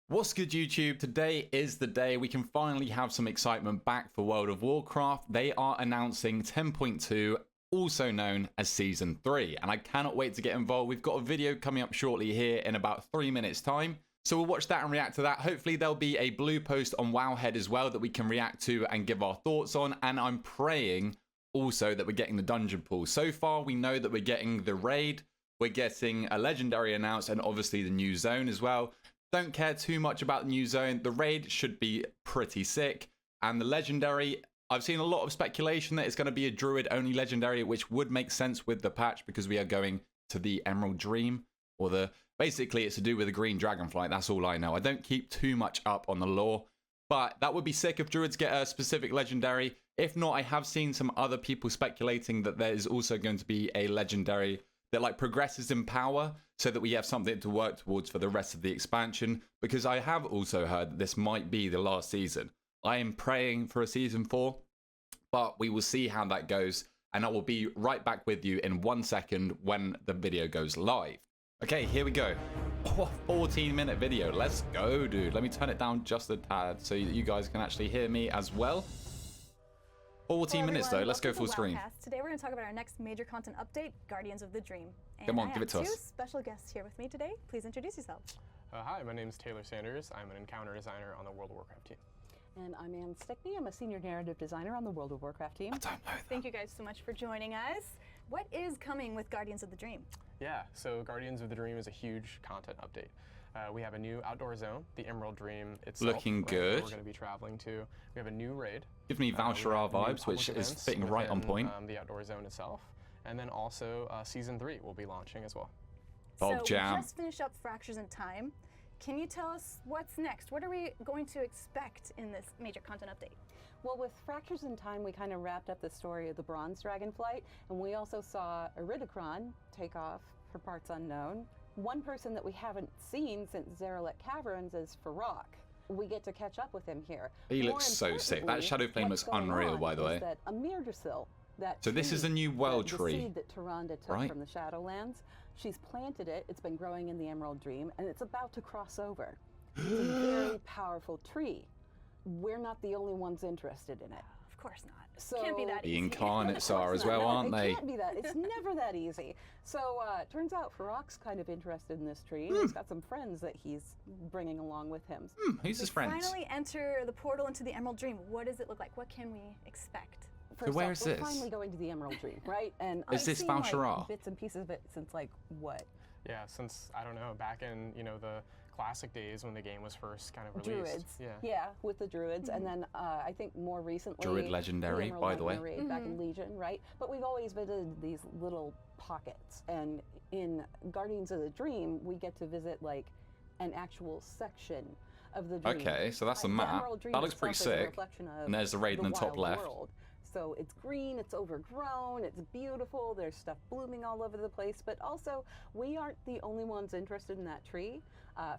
What's good, YouTube? Today is the day we can finally have some excitement back for World of Warcraft. They are announcing 10.2, also known as Season 3, and I cannot wait to get involved. We've got a video coming up shortly here in about 3 minutes time, so we'll watch that and react to that. Hopefully there'll be a blue post on Wowhead as well that we can react to and give our thoughts on, and I'm praying also that we're getting the dungeon pool. So far we know that we're getting the raid, we're getting a legendary announced, and obviously the new zone as well. Don't care too much about the new zone. The raid should be pretty sick. And the legendary, I've seen a lot of speculation that it's going to be a druid only legendary, which would make sense with the patch because we are going to the Emerald Dream, or basically it's to do with the green dragonflight. That's all I know. I don't keep too much up on the lore, but that would be sick if druids get a specific legendary. If not, I have seen some other people speculating that there is also going to be a legendary that like progresses in power so that we have something to work towards for the rest of the expansion, because I have also heard that this might be the last season. I am praying for a season 4, but we will see how that goes, and I will be right back with you in 1 second when the video goes live. Okay, here we go. Oh, 14-minute video. Let's go, dude. Let me turn it down just a tad so you guys can actually hear me as well. 14 minutes though, let's go full screen. Today we're going to talk about our next major content update, Guardians of the Dream. And come on, give it to us. I have two special guests here with me today. Please introduce yourselves. Hi, my name is Taylor Sanders. I'm an encounter designer on the World of Warcraft team. And I'm Ann Stickney. I'm a senior narrative designer on the World of Warcraft team. I don't know that. Thank you guys so much for joining us. What is coming with Guardians of the Dream? Yeah, so Guardians of the Dream is a huge content update. We have a new outdoor zone, the Emerald Dream itself. Looking right, good. We're going to be traveling to. We have a new raid. Give me Valshara vibes, which is fitting right on point. The outdoor zone itself. And then also Season 3 will be launching as well. Bog jam. We just finished up Fractures in Time. Can you tell us what's next? What are we going to expect in this major content update? Well, with Fractures in Time, we kind of wrapped up the story of the bronze dragonflight, and we also saw Iridikron take off for parts unknown. One person that we haven't seen since Zeralet Caverns is Farak. We get to catch up with him here. He looks so sick. That shadow flame looks unreal, by the way. That Amirdrasil, so this is a new world tree, the seed that Tyrande took from the Shadowlands. She's planted it. It's been growing in the Emerald Dream, and it's about to cross over. It's a very powerful tree. We're not the only ones interested in it. Of course not. So can't be that easy. The incarnates are as well, aren't they? It can't be that. It's never that easy. So turns out Farak's kind of interested in this tree. And he's got some friends that he's bringing along with him. Who's his friends? Finally enter the portal into the Emerald Dream. What does it look like? What can we expect? So where is this? We're finally going to the Emerald Dream, right? And is this Valshara? Like, bits and pieces of it since like what? Yeah, since I don't know, back in the classic days when the game was first kind of released. Druids. Yeah, with the druids, and then I think more recently. Druid legendary, by the way. Raid back in Legion, right? But we've always visited these little pockets, and in Guardians of the Dream, we get to visit like an actual section of the Dream. Okay, so that's the map. That looks pretty sick. And there's the raid in the top left. World. So it's green, it's overgrown, it's beautiful, there's stuff blooming all over the place, but also we aren't the only ones interested in that tree.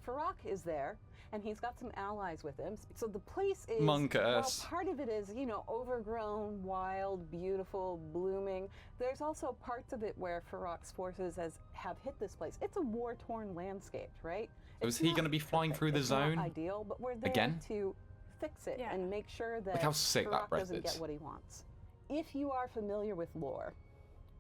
Farak is there, and he's got some allies with him. So the place is, well, part of it is, overgrown, wild, beautiful, blooming. There's also parts of it where Farak's forces have hit this place. It's a war-torn landscape, right? So is he going to be flying through the zone? Not ideal, but we're there to fix it and make sure that look how sick Farak that doesn't get what he wants. If you are familiar with lore,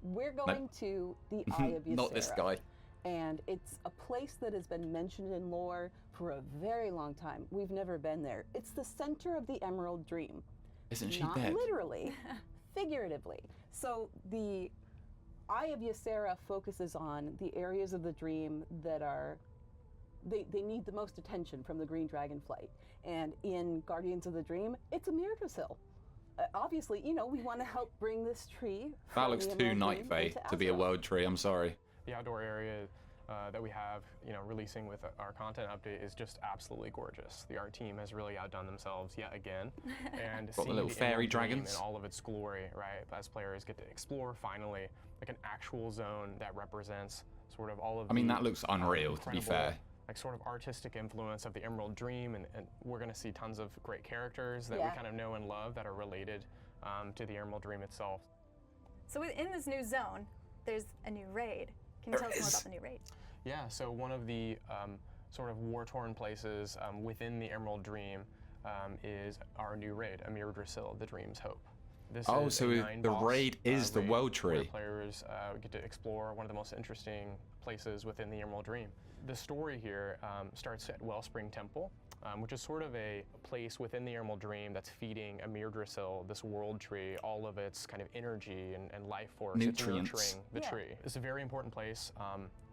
we're going to the Eye of Ysera. Not this guy. And it's a place that has been mentioned in lore for a very long time. We've never been there. It's the center of the Emerald Dream. Isn't she Not dead? literally, figuratively. So the Eye of Ysera focuses on the areas of the dream that are they need the most attention from the green dragonflight. And in Guardians of the Dream, it's Amirdrasil. Obviously, we want to help bring this tree. That looks too Night Fae to be a world tree. I'm sorry. The outdoor area that we have, releasing with our content update is just absolutely gorgeous. The art team has really outdone themselves yet again, and got the little fairy dragons in all of its glory, right? As players get to explore finally, like an actual zone that represents sort of all of. I mean, that looks unreal, to be fair. Like sort of artistic influence of the Emerald Dream, and we're going to see tons of great characters that we kind of know and love that are related to the Emerald Dream itself. So within this new zone, there's a new raid. Can you tell us more about the new raid? Yeah, so one of the sort of war-torn places within the Emerald Dream is our new raid, Amir Drasil, the Dream's Hope. This is so a the 9-boss, raid is the raid World Tree. where players get to explore one of the most interesting places within the Emerald Dream. The story here starts at Wellspring Temple, which is sort of a place within the Emerald Dream that's feeding Amir Drasil, this world tree, all of its kind of energy and life force. Nutrients. It's nurturing the tree. It's a very important place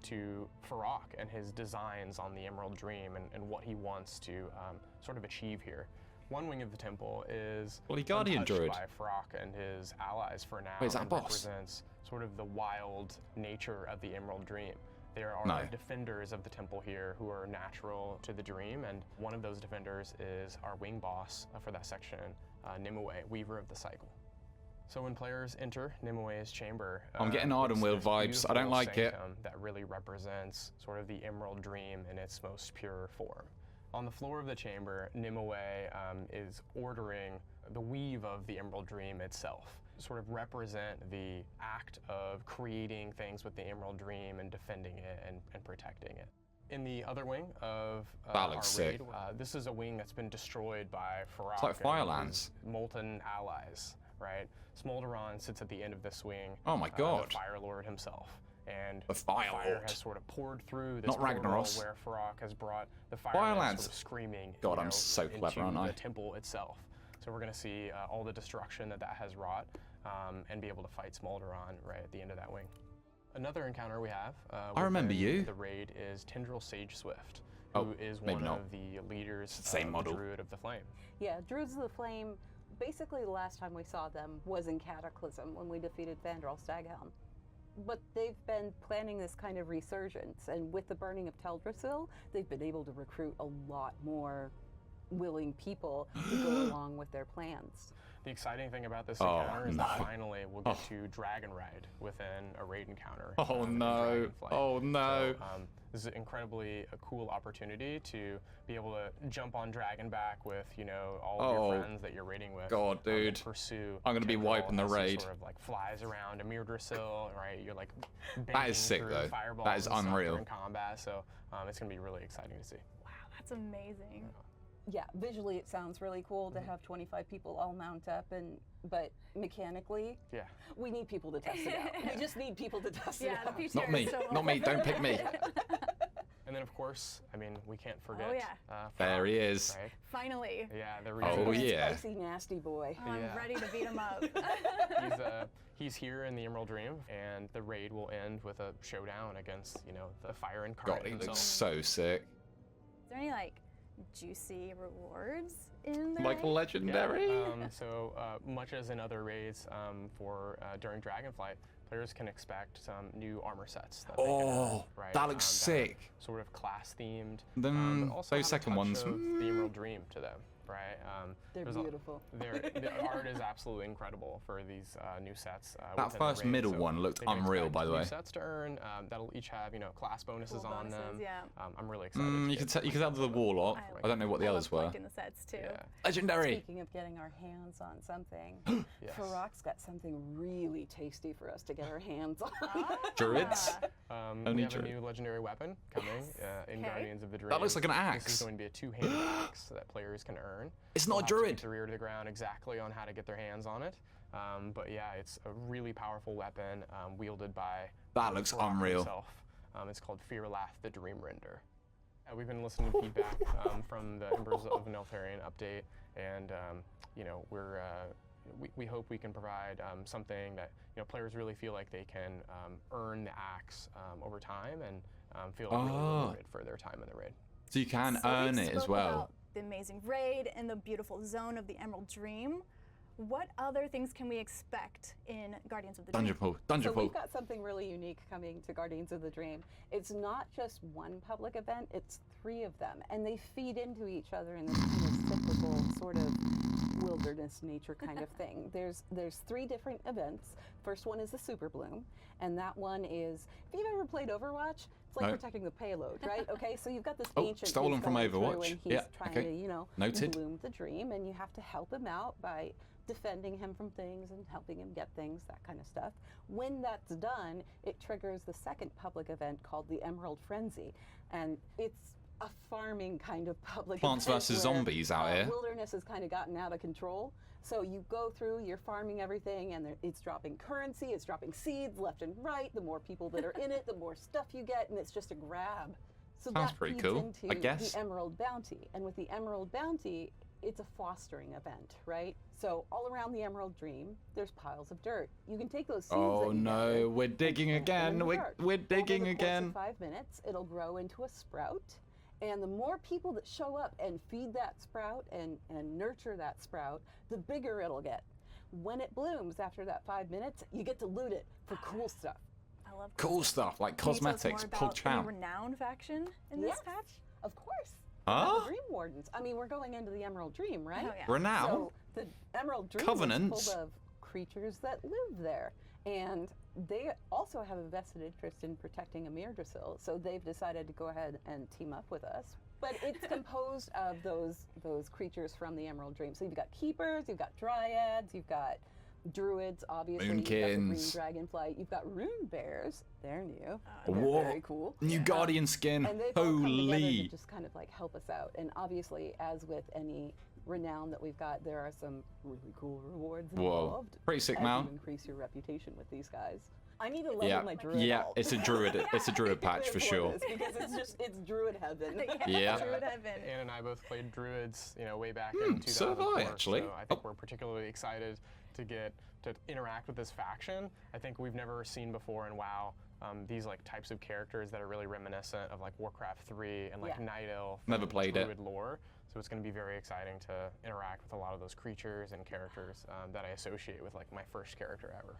to Farak and his designs on the Emerald Dream and what he wants to sort of achieve here. One wing of the temple is Guardian untouched Druid. by Farak and his allies for now. Wait, is that and a boss? represents sort of the wild nature of the Emerald Dream. There are No. defenders of the temple here who are natural to the dream, and one of those defenders is our wing boss for that section, Nimue, Weaver of the Cycle. So when players enter Nimue's chamber, I'm getting it's Ardenweald this vibes. I don't beautiful like it. sanctum that really represents sort of the Emerald Dream in its most pure form. On the floor of the chamber, Nimue is ordering the weave of the Emerald Dream itself, sort of represent the act of creating things with the Emerald Dream and defending it and protecting it. In the other wing of That our looks raid, sick. this is a wing that's been destroyed by Farak like and Firelands. his molten allies, right? Smolderon sits at the end of this wing. Oh my god. The Fire Lord himself. And The Fire fire Lord. has sort of poured through this Not portal Ragnaros. where Farak has brought the Firelands. Firelands sort of screaming God, you I'm know, so clever, into aren't I? the temple itself. So we're going to see all the destruction that has wrought and be able to fight Smolderon right at the end of that wing. Another encounter we have I remember within you. the raid is Tendril Sage Swift, Oh, who is maybe one not. of the leaders Same of model. the Druid of the Flame. Yeah, Druids of the Flame, basically the last time we saw them was in Cataclysm when we defeated Fandral Staghelm. But they've been planning this kind of resurgence, and with the burning of Teldrassil, they've been able to recruit a lot more willing people to go along with their plans. The exciting thing about this Oh, encounter is that no. finally we'll get to Dragon Ride within a raid encounter. Oh in no. Dragonflight. Oh no. So, this is incredibly a cool opportunity to be able to jump on Dragonback with, you know, all of Oh, your friends that you're raiding with. God, and dude. pursue. I'm gonna be Tendril wiping the as he raid. Sort of like flies around Amir Drasil, right? You're like That banging is sick, through though. fireballs That is and stuff unreal. during combat. So it's gonna be really exciting to see. Wow, that's amazing. Yeah, visually it sounds really cool to have 25 people all mount up, but mechanically, Yeah. we need people to test it out. We just need people to test it Yeah, out. the PTR Not me. is so Not me. Don't pick me. And then of course, I mean, we can't forget. yeah. There he is. Right? Finally. Yeah, the Oh, reason. yeah. Spicy, nasty boy. I'm Yeah. ready to beat him up. He's here in the Emerald Dream, and the raid will end with a showdown against, you know, the Fire God, Incarnate he himself. looks so sick. Is there any like juicy rewards in there? Like legendary. So much as in other raids during Dragonflight, players can expect some new armor sets. That they can Oh, earn, right? that looks that are sick. Sort of class themed. Them- but also those have a second touch ones, of the Emerald Dream to them, right? They're there's beautiful. The art is absolutely incredible for these new sets. That within the first raid. middle So one looked they can unreal, expect by the new way. sets to earn that'll each have, you know, class bonuses Cool on bonuses, them. yeah. I'm really excited. to You get can tell. my You can tell hands the on it. warlock. I don't know what the I others love were. collecting the sets too. Yeah. Legendary. Speaking of getting our hands on something, Yes. Farak's got something really tasty for us to get our hands on. Druids. We Only have true. a new legendary weapon coming in Okay. Guardians of the Dream. That looks like an This axe. is going to be a two-handed axe that players can earn. It's They'll not a have to druid. keep the rear to the ground exactly on how to get their hands on it. But yeah, it's a really powerful weapon wielded by That looks Farak unreal. himself. It's called Fearlath the Dream Render. We've been listening to feedback from the Embers of Neltharion update, and you know, we hope we can provide something that, you know, players really feel like they can earn the axe over time and feel really rewarded for their time in the raid. So you can So earn we it as spoke well. about the amazing raid and the beautiful zone of the Emerald Dream. What other things can we expect in Guardians of the Dungeon Dream? pool. Dungeon So pool. we've got something really unique coming to Guardians of the Dream. It's not just one public event, it's 3 of them. And they feed into each other in this kind of cyclical sort of wilderness nature kind of thing. There's 3 different events. First one is the Super Bloom, and that one is, if you've ever played Overwatch, It's like No. protecting the payload, right? Okay, so you've got this Oh, ancient stolen who's from going through Overwatch. and he's Yeah, trying okay. to, you know, Noted. bloom the dream, and you have to help him out by defending him from things and helping him get things, that kind of stuff. When that's done, it triggers the second public event called the Emerald Frenzy, and it's a farming kind of public Plants event versus where, Zombies out here. Wilderness has kind of gotten out of control. So you go through, you're farming everything, and it's dropping currency, it's dropping seeds left and right. The more people that are in it, the more stuff you get, and it's just a grab. So Sounds that pretty feeds cool, into I guess. the Emerald Bounty. And with the Emerald Bounty, it's a fostering event, right? So all around the Emerald Dream, there's piles of dirt. You can take those seeds Oh that you no, gather we're and digging plant them in again. the We're, dirt. we're digging Over the course again. of 5 minutes, it'll grow into a sprout. And the more people that show up and feed that sprout and nurture that sprout, the bigger it'll get. When it blooms after that 5 minutes, you get to loot it for cool stuff. I love Cool stuff like Can you tell us cosmetics, more pog about chow. any renowned faction in this Yes. patch? Of course. Huh? The Dream Wardens. I mean, we're going into the Emerald Dream, right? Oh, yeah. Renown? So the Emerald Dream Covenants? is full of creatures that live there. And they also have a vested interest in protecting Amirdrasil, so they've decided to go ahead and team up with us. But it's composed of those creatures from the Emerald Dream. So you've got keepers, you've got dryads, you've got druids, obviously. You've got the green Moonkins. dragonflight. You've got rune bears. They're new. They're Whoa. Very cool. New Guardian skin. And they've all come together to Holy. just kind of like help us out. And obviously, as with any renown that we've got, there are some really cool rewards Whoa. involved. Pretty sick, as man. you increase your reputation with these guys. I need to level Yeah, my druid yeah, alt. it's a druid. It's a druid patch for That's sure. what it is, because it's druid heaven. Yeah. Druid Heaven. Anne and I both played druids, you know, way back in 2004. so have I, actually. So I think we're particularly excited to get to interact with this faction. I think we've never seen before in WoW these like types of characters that are really reminiscent of like Warcraft 3 and like Yeah. Night Elf. Never and played it. druid lore. So it's going to be very exciting to interact with a lot of those creatures and characters that I associate with like my first character ever.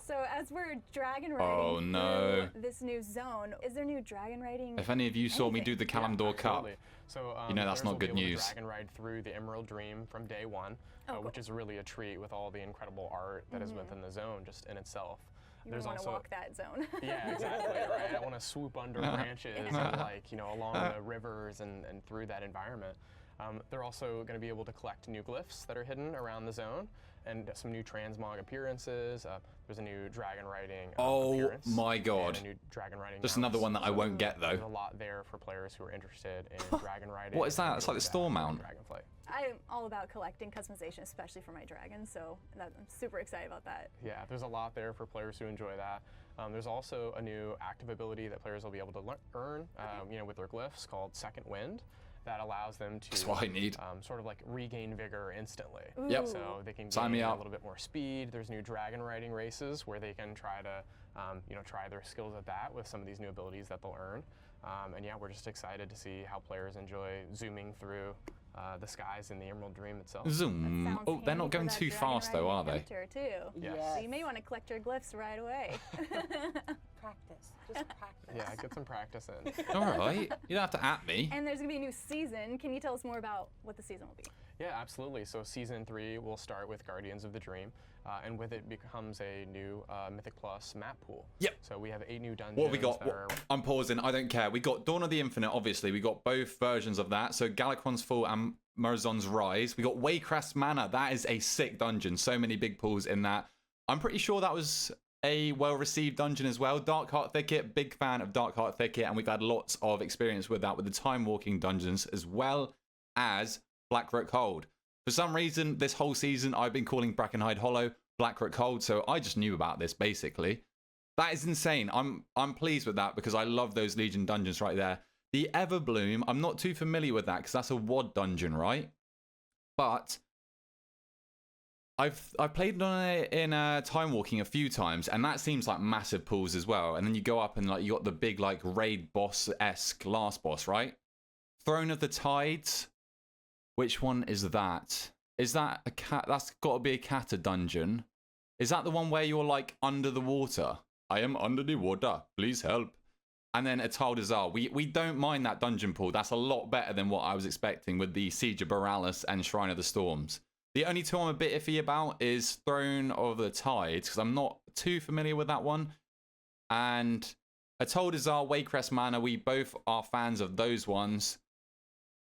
So as we're dragon Oh, riding no. through this new zone, is there new dragon riding? If any of you saw me do the Kalimdor Cup, Absolutely. So, You know that's players not will be good able to news. Dragon ride through the Emerald Dream from day one, Oh, which cool. is really a treat with all the incredible art that is within the zone just in itself. You really want to walk that zone. Yeah, exactly, right? I want to swoop under branches and like, you know, along the rivers and through that environment. They're also going to be able to collect new glyphs that are hidden around the zone and some new transmog appearances. There's a new dragon riding Oh appearance my and God. a new dragon riding Just another mounts. one that I won't get though. There's a lot there for players who are interested in dragon riding. What is that? and It's like the doing storm that mount. Dragonflight. I'm all about collecting customization, especially for my dragons, so I'm super excited about that. Yeah, there's a lot there for players who enjoy that. There's also a new active ability that players will be able to earn, you know, with their glyphs called Second Wind. That allows them to That's what I need. sort of like regain vigor instantly. Yep. So they can Sign me gain a up. little bit more speed. There's new dragon riding races where they can try to, you know, try their skills at that with some of these new abilities that they'll earn. And yeah, we're just excited to see how players enjoy zooming through the skies in the Emerald Dream itself. Zoom. Sounds Oh, they're handy not for going that too dragon fast though, are riding they? adventure, too. Yes. So you may want to collect your glyphs right away. Practice. Just practice. Yeah, get some practice in. All right. You don't have to at me. And there's going to be a new season. Can you tell us more about what the season will be? Yeah, absolutely. So Season 3 will start with Guardians of the Dream, and with it becomes a new Mythic Plus map pool. Yep. So we have 8 new dungeons. What have we got? that are- I'm pausing. I don't care. We got Dawn of the Infinite, obviously. We got both versions of that. So Galakrond's Fall and Marazon's Rise. We got Waycrest Manor. That is a sick dungeon. So many big pools in that. I'm pretty sure that was a well-received dungeon as well. Darkheart Thicket. Big fan of Darkheart Thicket. And we've had lots of experience with that with the time-walking dungeons as well as Blackroot Hold. For some reason, this whole season, I've been calling Brackenhide Hollow Blackroot Hold. So I just knew about this, basically. That is insane. I'm pleased with that because I love those Legion dungeons right there. The Everbloom, I'm not too familiar with that because that's a WoD dungeon, right? But I've played on it in Time Walking a few times, and that seems like massive pools as well. And then you go up and like you got the big like raid boss-esque last boss, right? Throne of the Tides. Which one is that? Is that a cat? That's got to be a Kata dungeon. Is that the one where you're like under the water? I am under the water. Please help. And then Atal Dazar. We don't mind that dungeon pool. That's a lot better than what I was expecting with the Siege of Borealis and Shrine of the Storms. The only two I'm a bit iffy about is Throne of the Tides because I'm not too familiar with that one. And Atoldazar, Waycrest Manor, we both are fans of those ones.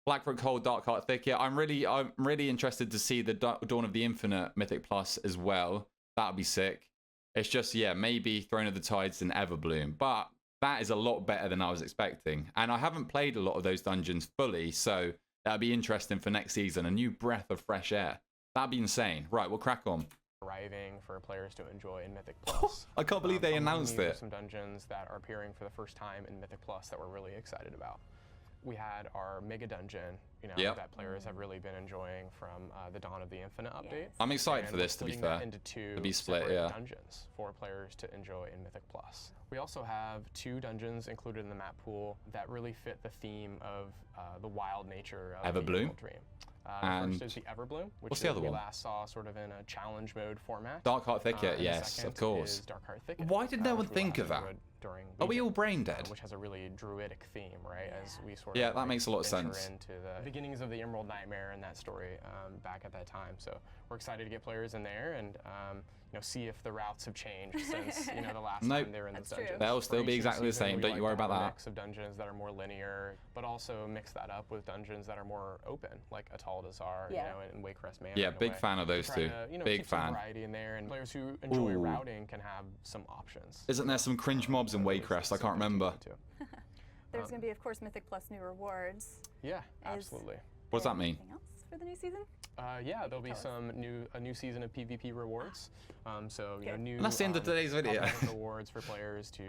Blackroot Hold, Darkheart Thicket. I'm really interested to see the Dawn of the Infinite Mythic Plus as well. That'd be sick. It's just, yeah, maybe Throne of the Tides and Everbloom. But that is a lot better than I was expecting. And I haven't played a lot of those dungeons fully, so that'd be interesting for next season. A new breath of fresh air. That'd be insane. Right, we'll crack on. Arriving for players to enjoy in Mythic Plus. I can't believe they announced it. Some dungeons that are appearing for the first time in Mythic Plus that we're really excited about. We had our mega dungeon, that players have really been enjoying from the Dawn of the Infinite update. Yes. I'm excited for this, to be fair. Into two to be split, separate dungeons for players to enjoy in Mythic Plus. We also have 2 dungeons included in the map pool that really fit the theme of the wild nature of the Everbloom. Emerald Dream. The first is the Everbloom, which we last saw sort of in a challenge mode format. Darkheart Thicket, yes, of course. Darkheart Thicket, Why did no one think of that? Are we all brain dead? Which has a really druidic theme, right? As we sort of that makes a lot of sense. Into the beginnings of the Emerald Nightmare and that story back at that time. So we're excited to get players in there and see if the routes have changed since the last time they were in those dungeons. They'll still be exactly the same. Don't you worry about that. Mix of dungeons that are more linear, but also mix that up with dungeons that are more open, like Atoldazar, and Waycrest Manor. Yeah, big fan of those two. Big fan. Variety in there, and players who enjoy routing can have some options. Isn't there some cringe mobs in Waycrest? I can't remember. There's going to be, of course, Mythic Plus new rewards. Yeah, absolutely. What does that mean? Anything else for the new season? There'll be a new season of PvP rewards. New. And that's the end of today's video. Rewards for players to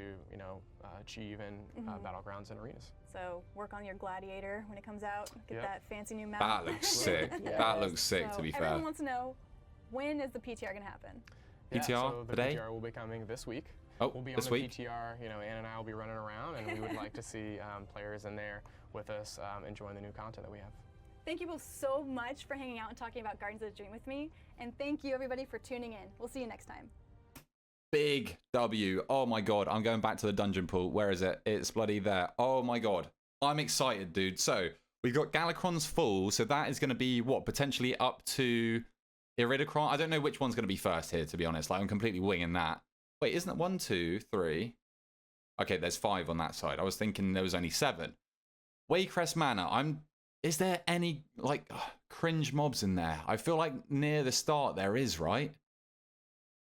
achieve in battlegrounds and arenas. So work on your gladiator when it comes out. Get that fancy new map. That looks sick. That looks sick. To be fair. Everyone wants to know, when is the PTR going to happen? PTR so the today? PTR will be coming this week. Oh, we'll be this on the week? PTR. Ann and I will be running around, and we would like to see players in there with us enjoying the new content that we have. Thank you both so much for hanging out and talking about Guardians of the Dream with me. And thank you, everybody, for tuning in. We'll see you next time. Big W. Oh, my God. I'm going back to the dungeon pool. Where is it? It's bloody there. Oh, my God. I'm excited, dude. So we've got Galacron's full. So that is going to be, what, potentially up to Iridacron? I don't know which one's going to be first here, to be honest. Like, I'm completely winging that. Wait, isn't it 1, 2, 3? Okay, there's 5 on that side. I was thinking there was only 7. Waycrest Manor. Is there any, cringe mobs in there? I feel like near the start there is, right?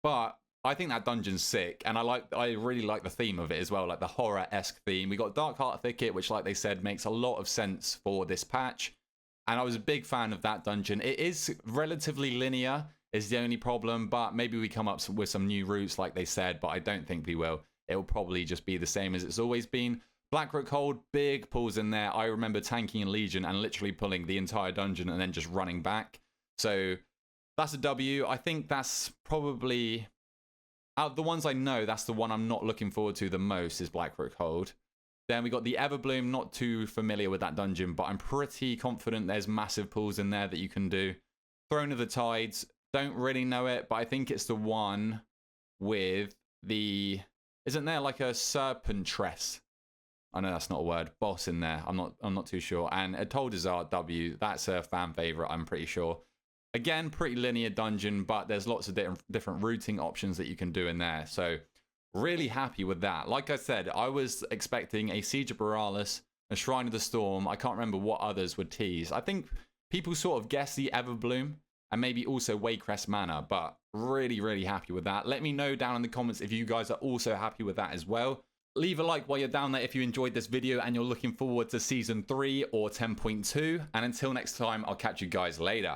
But I think that dungeon's sick, and I really like the theme of it as well, like the horror-esque theme. We got Darkheart Thicket, which, like they said, makes a lot of sense for this patch. And I was a big fan of that dungeon. It is relatively linear, is the only problem, but maybe we come up with some new routes, like they said, but I don't think we will. It will probably just be the same as it's always been. Blackroot Hold, big pulls in there. I remember tanking in Legion and literally pulling the entire dungeon and then just running back. So that's a W. I think that's probably, out of the ones I know, that's the one I'm not looking forward to the most, is Blackroot Hold. Then we got the Everbloom, not too familiar with that dungeon, but I'm pretty confident there's massive pulls in there that you can do. Throne of the Tides, don't really know it, but I think it's the one with the, isn't there like a serpentress? I know that's not a word. Boss in there. I'm not too sure. And Atoldazar W, that's a fan favorite, I'm pretty sure. Again, pretty linear dungeon, but there's lots of different routing options that you can do in there. So really happy with that. Like I said, I was expecting a Siege of Borealis, a Shrine of the Storm. I can't remember what others would tease. I think people sort of guessed the Everbloom and maybe also Waycrest Manor, but really, really happy with that. Let me know down in the comments if you guys are also happy with that as well. Leave a like while you're down there if you enjoyed this video and you're looking forward to Season 3 or 10.2. And until next time, I'll catch you guys later.